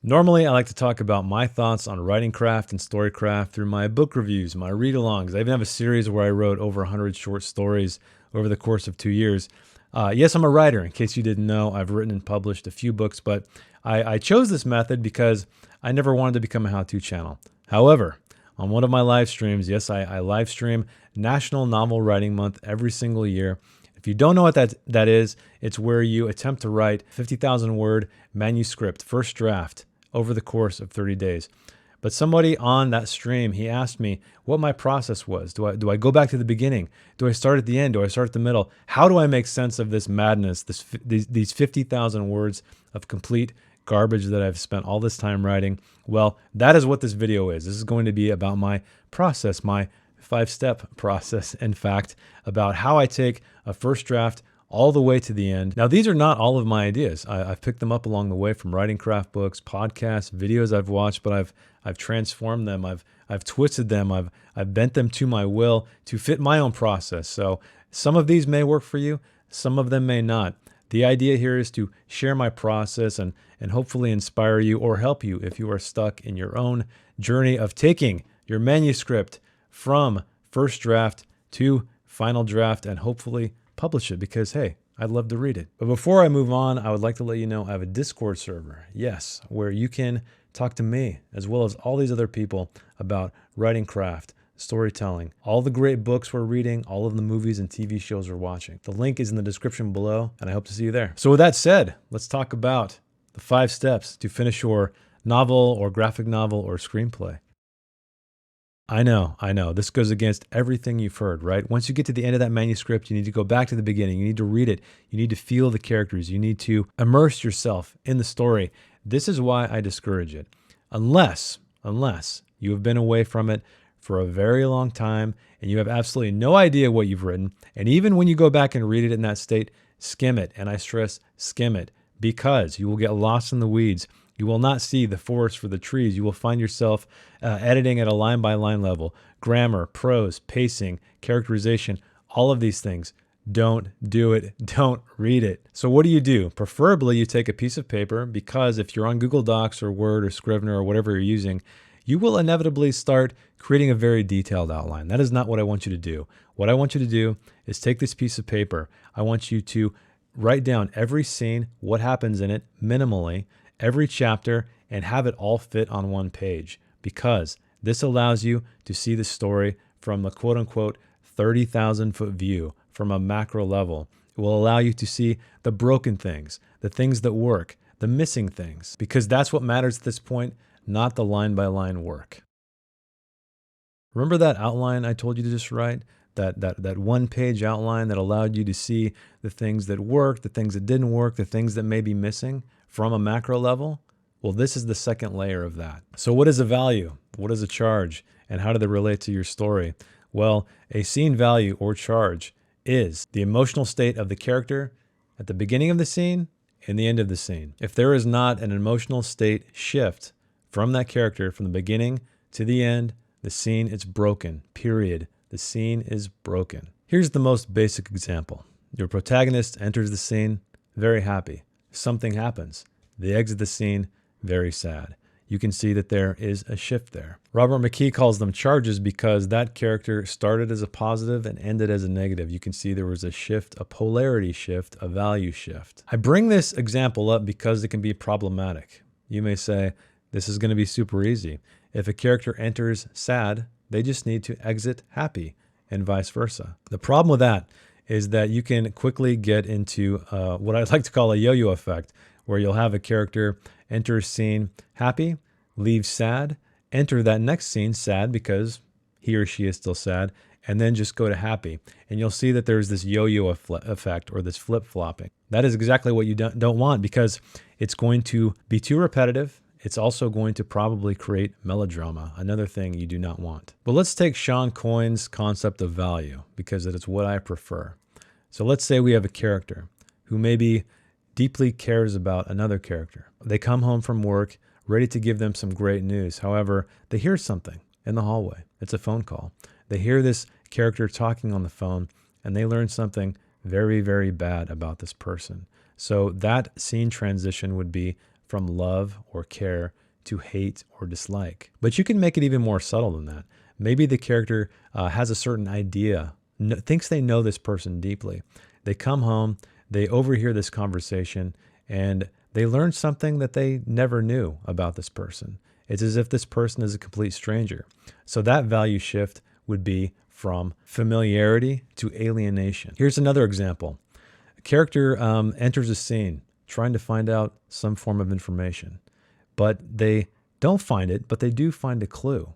Normally, I like to talk about my thoughts on writing craft and storycraft through my book reviews, my read-alongs. I even have a series where I wrote over 100 short stories over the course of 2 years. Yes, I'm a writer. In case you didn't know, I've written and published a few books, but I chose this method because I never wanted to become a how-to channel. However, on one of my live streams, yes, I live stream National Novel Writing Month every single year. If you don't know what that is, it's where you attempt to write 50,000 word manuscript, first draft, over the course of 30 days. But somebody on that stream, he asked me what my process was. Do I go back to the beginning? Do I start at the end? Do I start at the middle? How do I make sense of this madness, these 50,000 words of complete garbage that I've spent all this time writing? Well, that is what this video is. This is going to be about my process, my 5-step process, in fact, about how I take a first draft all the way to the end. Now, these are not all of my ideas. I've picked them up along the way from writing craft books, podcasts, videos I've watched, but I've transformed them. I've twisted them. I've bent them to my will to fit my own process. So some of these may work for you. Some of them may not. The idea here is to share my process and hopefully inspire you or help you if you are stuck in your own journey of taking your manuscript from first draft to final draft and hopefully publish it, because hey, I'd love to read it. But before I move on, I would like to let you know I have a Discord server, yes, where you can talk to me as well as all these other people about writing craft, storytelling, all the great books we're reading, all of the movies and TV shows we're watching. The link is in the description below, and I hope to see you there. So with that said, let's talk about the 5 steps to finish your novel or graphic novel or screenplay. I know. This goes against everything you've heard, right? Once you get to the end of that manuscript, you need to go back to the beginning. You need to read it. You need to feel the characters. You need to immerse yourself in the story. This is why I discourage it. Unless you have been away from it for a very long time and you have absolutely no idea what you've written. And even when you go back and read it in that state, skim it. And I stress skim it, because you will get lost in the weeds. You will not see the forest for the trees. You will find yourself editing at a line-by-line level. Grammar, prose, pacing, characterization, all of these things. Don't do it. Don't read it. So what do? Preferably you take a piece of paper, because if you're on Google Docs or Word or Scrivener or whatever you're using, you will inevitably start creating a very detailed outline. That is not what I want you to do. What I want you to do is take this piece of paper. I want you to write down every scene, what happens in it, minimally, every chapter, and have it all fit on one page, because this allows you to see the story from a quote-unquote 30,000-foot view, from a macro level. It will allow you to see the broken things, the things that work, the missing things, because that's what matters at this point, not the line-by-line work. Remember that outline I told you to just write? That one-page outline that allowed you to see the things that worked, the things that didn't work, the things that may be missing from a macro level? Well, this is the second layer of that. So what is a value? What is a charge? And how do they relate to your story? Well, a scene value or charge is the emotional state of the character at the beginning of the scene and the end of the scene. If there is not an emotional state shift from that character from the beginning to the end, the scene is broken, period. The scene is broken. Here's the most basic example. Your protagonist enters the scene very happy. Something happens. They exit the scene very sad. You can see that there is a shift there. Robert McKee calls them charges because that character started as a positive and ended as a negative. You can see there was a shift, a polarity shift, a value shift. I bring this example up because it can be problematic. You may say, this is going to be super easy. If a character enters sad, they just need to exit happy, and vice versa. The problem with that is that you can quickly get into what I'd like to call a yo-yo effect, where you'll have a character enter a scene happy, leave sad, enter that next scene sad because he or she is still sad, and then just go to happy. And you'll see that there's this yo-yo effect, or this flip-flopping. That is exactly what you don't want, because it's going to be too repetitive. It's also going to probably create melodrama, another thing you do not want. But let's take Shawn Coyne's concept of value, because it is what I prefer. So let's say we have a character who maybe deeply cares about another character. They come home from work, ready to give them some great news. However, they hear something in the hallway. It's a phone call. They hear this character talking on the phone, and they learn something very, very bad about this person. So that scene transition would be from love or care to hate or dislike. But you can make it even more subtle than that. Maybe the character has a certain idea, thinks they know this person deeply. They come home, they overhear this conversation, and they learn something that they never knew about this person. It's as if this person is a complete stranger. So that value shift would be from familiarity to alienation. Here's another example. A character enters a scene trying to find out some form of information, but they don't find it, but they do find a clue.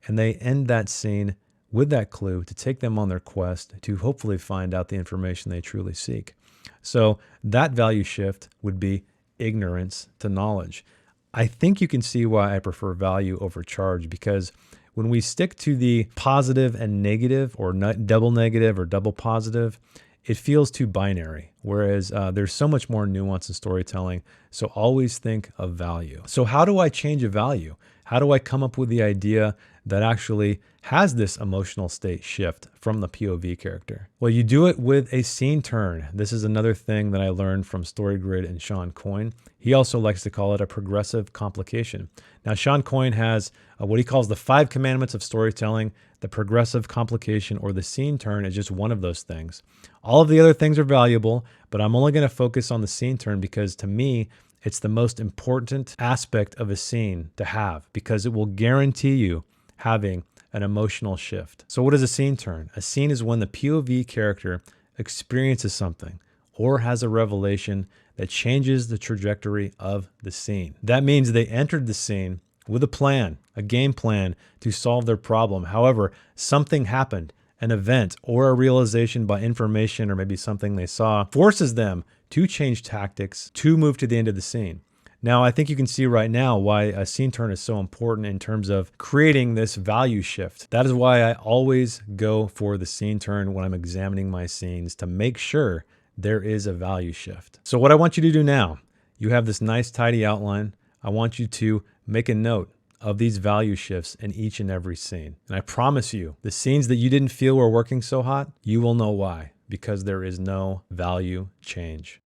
And they end that scene with that clue to take them on their quest to hopefully find out the information they truly seek. So that value shift would be ignorance to knowledge. I think you can see why I prefer value over charge, because when we stick to the positive and negative, or double negative or double positive, it feels too binary, whereas there's so much more nuance in storytelling. So always think of value. So how do I change a value? How do I come up with the idea that actually has this emotional state shift from the POV character? Well, you do it with a scene turn. This is another thing that I learned from Storygrid and Shawn Coyne. He also likes to call it a progressive complication. Now, Shawn Coyne has what he calls the 5 commandments of storytelling. The progressive complication, or the scene turn, is just one of those things. All of the other things are valuable, but I'm only going to focus on the scene turn because to me, it's the most important aspect of a scene to have, because it will guarantee you having an emotional shift. So what is a scene turn? A scene is when the POV character experiences something or has a revelation that changes the trajectory of the scene. That means they entered the scene with a plan, a game plan to solve their problem. However, something happened, an event or a realization by information or maybe something they saw forces them to change tactics to move to the end of the scene. Now, I think you can see right now why a scene turn is so important in terms of creating this value shift. That is why I always go for the scene turn when I'm examining my scenes, to make sure there is a value shift. So what I want you to do now, you have this nice tidy outline. I want you to make a note of these value shifts in each and every scene. And I promise you, the scenes that you didn't feel were working so hot, you will know why, because there is no value change.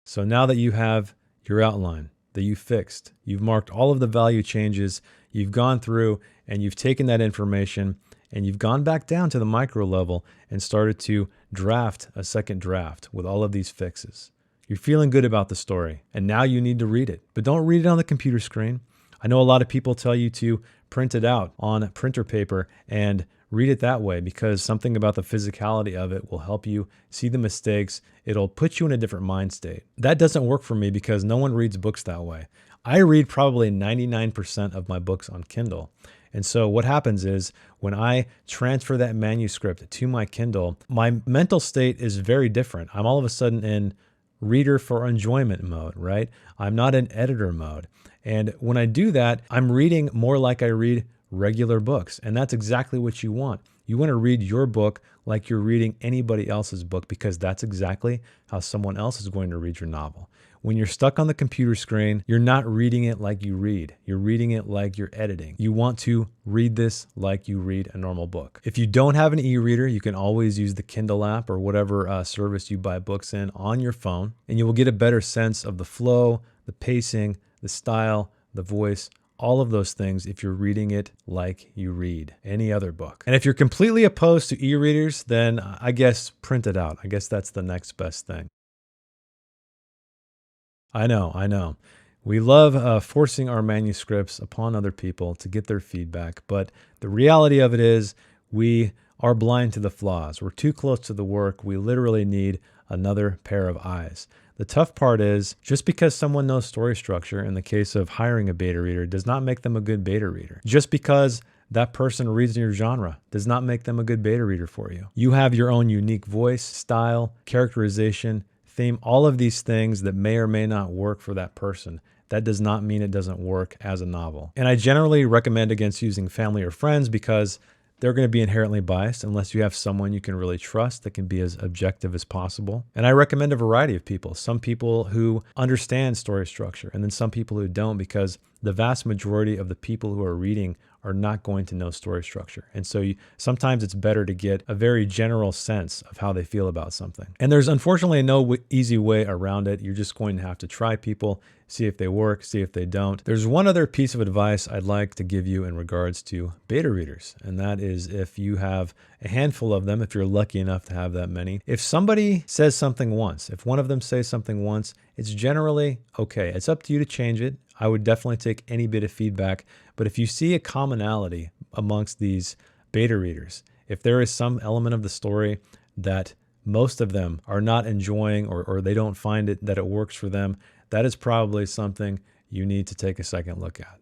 So now that you have your outline that you fixed, you've marked all of the value changes, you've gone through and you've taken that information and you've gone back down to the micro level and started to draft a second draft with all of these fixes. You're feeling good about the story, and now you need to read it. But don't read it on the computer screen. I know a lot of people tell you to print it out on printer paper and read it that way, because something about the physicality of it will help you see the mistakes. It'll put you in a different mind state. That doesn't work for me because no one reads books that way. I read probably 99% of my books on Kindle. And so what happens is when I transfer that manuscript to my Kindle, my mental state is very different. I'm all of a sudden in reader for enjoyment mode, right? I'm not in editor mode. And when I do that, I'm reading more like I read regular books. And that's exactly what you want. You want to read your book like you're reading anybody else's book, because that's exactly how someone else is going to read your novel. When you're stuck on the computer screen, you're not reading it like you read. You're reading it like you're editing. You want to read this like you read a normal book. If you don't have an e-reader, you can always use the Kindle app or whatever service you buy books in on your phone, and you will get a better sense of the flow, the pacing, the style, the voice, all of those things if you're reading it like you read any other book. And if you're completely opposed to e-readers, then I guess print it out. I guess that's the next best thing. I know. We love forcing our manuscripts upon other people to get their feedback, but the reality of it is we are blind to the flaws. We're too close to the work. We literally need another pair of eyes. The tough part is, just because someone knows story structure, in the case of hiring a beta reader, does not make them a good beta reader. Just because that person reads in your genre does not make them a good beta reader for you. You have your own unique voice, style, characterization, theme, all of these things that may or may not work for that person. That does not mean it doesn't work as a novel. And I generally recommend against using family or friends because they're going to be inherently biased unless you have someone you can really trust that can be as objective as possible. And I recommend a variety of people. Some people who understand story structure, and then some people who don't, because the vast majority of the people who are reading are not going to know story structure. And so sometimes it's better to get a very general sense of how they feel about something. And there's unfortunately no easy way around it. You're just going to have to try people, see if they work, see if they don't. There's one other piece of advice I'd like to give you in regards to beta readers, and that is if you have a handful of them, if you're lucky enough to have that many, if somebody says something once, if one of them says something once, it's generally okay. It's up to you to change it. I would definitely take any bit of feedback, but if you see a commonality amongst these beta readers, if there is some element of the story that most of them are not enjoying or they don't find it that it works for them, that is probably something you need to take a second look at.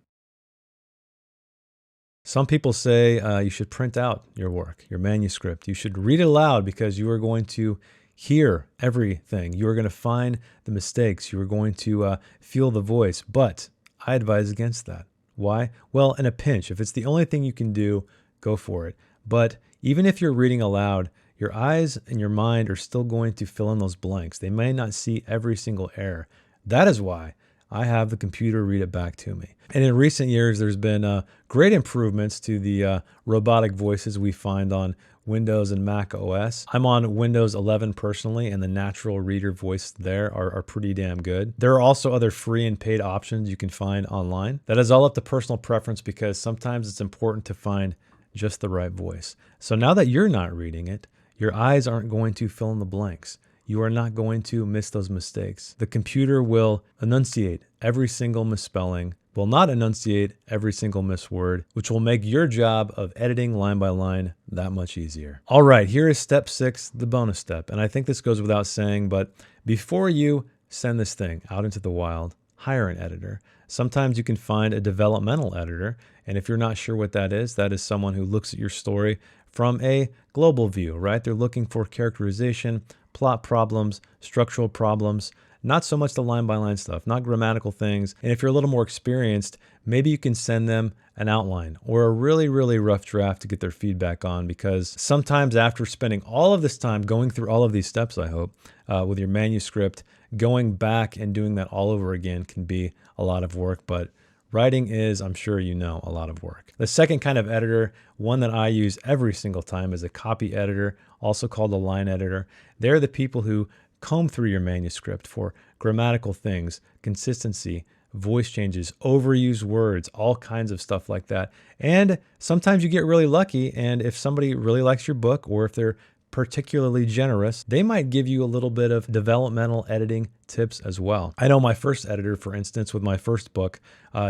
Some people say you should print out your work, your manuscript. You should read it aloud because you are going to hear everything. You are going to find the mistakes. You are going to feel the voice. But I advise against that. Why? Well, in a pinch, if it's the only thing you can do, go for it. But even if you're reading aloud, your eyes and your mind are still going to fill in those blanks. They may not see every single error. That is why I have the computer read it back to me. And in recent years, there's been great improvements to the robotic voices we find on Windows and Mac OS. I'm on Windows 11 personally, and the natural reader voice there are pretty damn good. There are also other free and paid options you can find online. That is all up to personal preference because sometimes it's important to find just the right voice. So now that you're not reading it, your eyes aren't going to fill in the blanks. You are not going to miss those mistakes. The computer will enunciate every single misspelling, will not enunciate every single misword, which will make your job of editing line by line that much easier. All right, here is step 6, the bonus step. And I think this goes without saying, but before you send this thing out into the wild, hire an editor. Sometimes you can find a developmental editor. And if you're not sure what that is someone who looks at your story from a global view, right? They're looking for characterization, plot problems, structural problems, not so much the line-by-line stuff, not grammatical things. And if you're a little more experienced, maybe you can send them an outline or a really, really rough draft to get their feedback on, because sometimes after spending all of this time going through all of these steps, I hope, with your manuscript, going back and doing that all over again can be a lot of work, but writing is, I'm sure you know, a lot of work. The second kind of editor, one that I use every single time, is a copy editor, also called a line editor. They're the people who comb through your manuscript for grammatical things, consistency, voice changes, overused words, all kinds of stuff like that. And sometimes you get really lucky, and if somebody really likes your book, or if they're particularly generous, they might give you a little bit of developmental editing tips as well. I know my first editor, for instance, with my first book,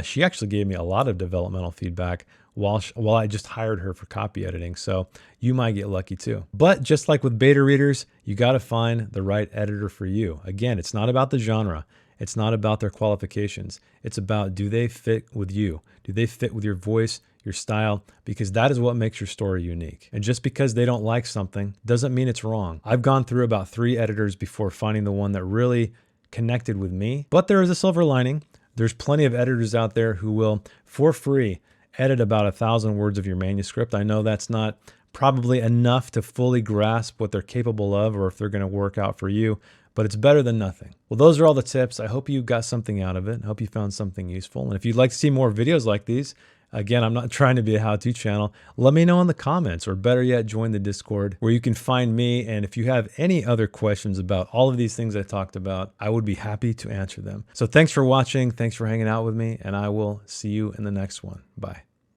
she actually gave me a lot of developmental feedback while I just hired her for copy editing. So you might get lucky too. But just like with beta readers, you got to find the right editor for you. Again, it's not about the genre. It's not about their qualifications. It's about, do they fit with you? Do they fit with your voice, your style? Because that is what makes your story unique. And just because they don't like something doesn't mean it's wrong. I've gone through about 3 editors before finding the one that really connected with me. But there is a silver lining. There's plenty of editors out there who will, for free, edit about 1,000 words of your manuscript. I know that's not probably enough to fully grasp what they're capable of or if they're going to work out for you, but it's better than nothing. Well, those are all the tips. I hope you got something out of it. I hope you found something useful. And if you'd like to see more videos like these, again, I'm not trying to be a how-to channel. Let me know in the comments, or better yet, join the Discord where you can find me. And if you have any other questions about all of these things I talked about, I would be happy to answer them. So thanks for watching. Thanks for hanging out with me, and I will see you in the next one. Bye.